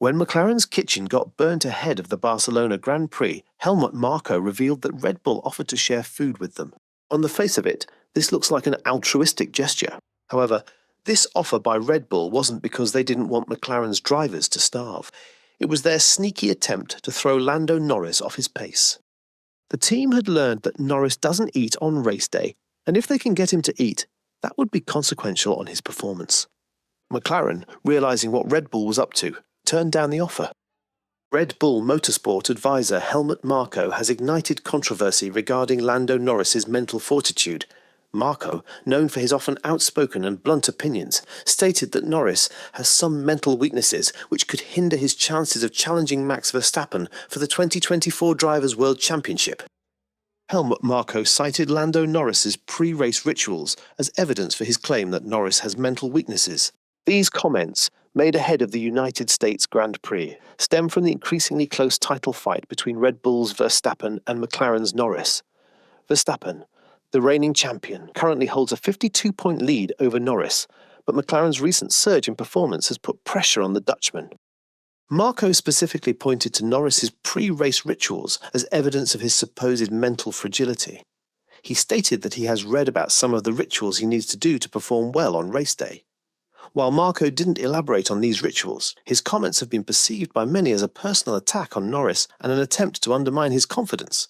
When McLaren's kitchen got burnt ahead of the Barcelona Grand Prix, Helmut Marko revealed that Red Bull offered to share food with them. On the face of it, this looks like an altruistic gesture. However, this offer by Red Bull wasn't because they didn't want McLaren's drivers to starve. It was their sneaky attempt to throw Lando Norris off his pace. The team had learned that Norris doesn't eat on race day, and if they can get him to eat, that would be consequential on his performance. McLaren, realizing what Red Bull was up to, turned down the offer. Red Bull Motorsport advisor Helmut Marko has ignited controversy regarding Lando Norris's mental fortitude. Marko, known for his often outspoken and blunt opinions, stated that Norris has some mental weaknesses which could hinder his chances of challenging Max Verstappen for the 2024 Drivers' World Championship. Helmut Marko cited Lando Norris's pre-race rituals as evidence for his claim that Norris has mental weaknesses. These comments, made ahead of the United States Grand Prix, stem from the increasingly close title fight between Red Bull's Verstappen and McLaren's Norris. Verstappen, the reigning champion, currently holds a 52-point lead over Norris, but McLaren's recent surge in performance has put pressure on the Dutchman. Marko specifically pointed to Norris's pre-race rituals as evidence of his supposed mental fragility. He stated that he has read about some of the rituals he needs to do to perform well on race day. While Marko didn't elaborate on these rituals, his comments have been perceived by many as a personal attack on Norris and an attempt to undermine his confidence.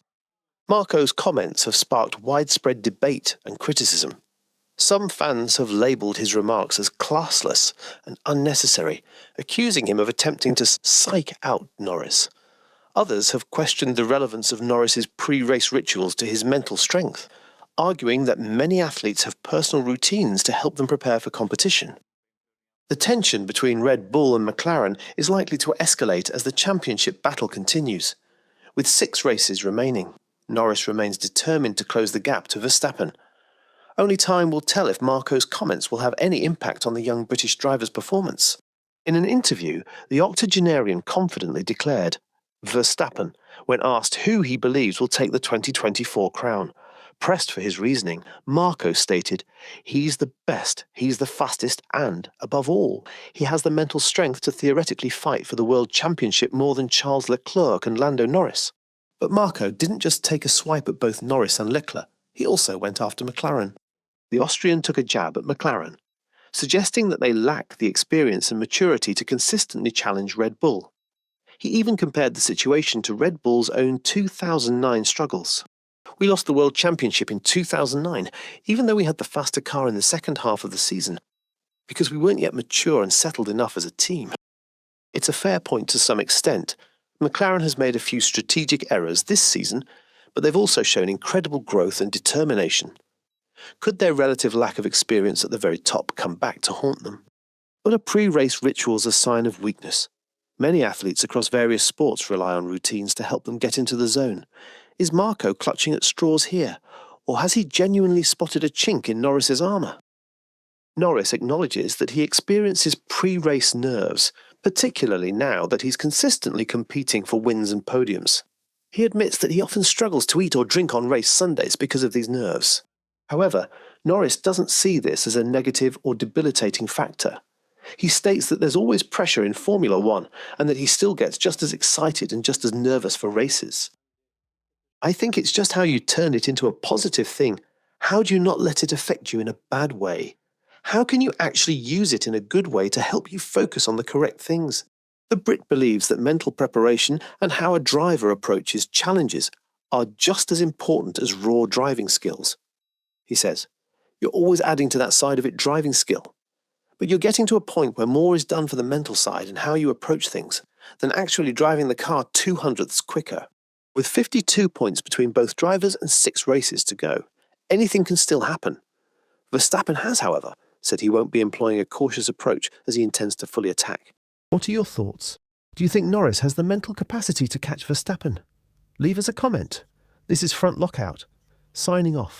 Marko's comments have sparked widespread debate and criticism. Some fans have labelled his remarks as classless and unnecessary, accusing him of attempting to psych out Norris. Others have questioned the relevance of Norris's pre-race rituals to his mental strength, arguing that many athletes have personal routines to help them prepare for competition. The tension between Red Bull and McLaren is likely to escalate as the championship battle continues. With 6 races remaining, Norris remains determined to close the gap to Verstappen. Only time will tell if Marko's comments will have any impact on the young British driver's performance. In an interview, the octogenarian confidently declared, Verstappen, when asked who he believes will take the 2024 crown. Pressed for his reasoning, Marko stated, "He's the best, he's the fastest, and, above all, he has the mental strength to theoretically fight for the World Championship more than Charles Leclerc and Lando Norris." But Marko didn't just take a swipe at both Norris and Leclerc, he also went after McLaren. The Austrian took a jab at McLaren, suggesting that they lack the experience and maturity to consistently challenge Red Bull. He even compared the situation to Red Bull's own 2009 struggles. "We lost the World Championship in 2009, even though we had the faster car in the second half of the season, because we weren't yet mature and settled enough as a team." It's a fair point to some extent. McLaren has made a few strategic errors this season, but they've also shown incredible growth and determination. Could their relative lack of experience at the very top come back to haunt them? But are pre-race rituals a sign of weakness? Many athletes across various sports rely on routines to help them get into the zone. Is Marko clutching at straws here, or has he genuinely spotted a chink in Norris's armour? Norris acknowledges that he experiences pre-race nerves, particularly now that he's consistently competing for wins and podiums. He admits that he often struggles to eat or drink on race Sundays because of these nerves. However, Norris doesn't see this as a negative or debilitating factor. He states that there's always pressure in Formula One and that he still gets just as excited and just as nervous for races. "I think it's just how you turn it into a positive thing. How do you not let it affect you in a bad way? How can you actually use it in a good way to help you focus on the correct things?" The Brit believes that mental preparation and how a driver approaches challenges are just as important as raw driving skills. He says, "You're always adding to that side of it driving skill, but you're getting to a point where more is done for the mental side and how you approach things than actually driving the car 2/100ths quicker." With 52 points between both drivers and 6 races to go, anything can still happen. Verstappen has, however, said he won't be employing a cautious approach as he intends to fully attack. What are your thoughts? Do you think Norris has the mental capacity to catch Verstappen? Leave us a comment. This is Front Lockout, signing off.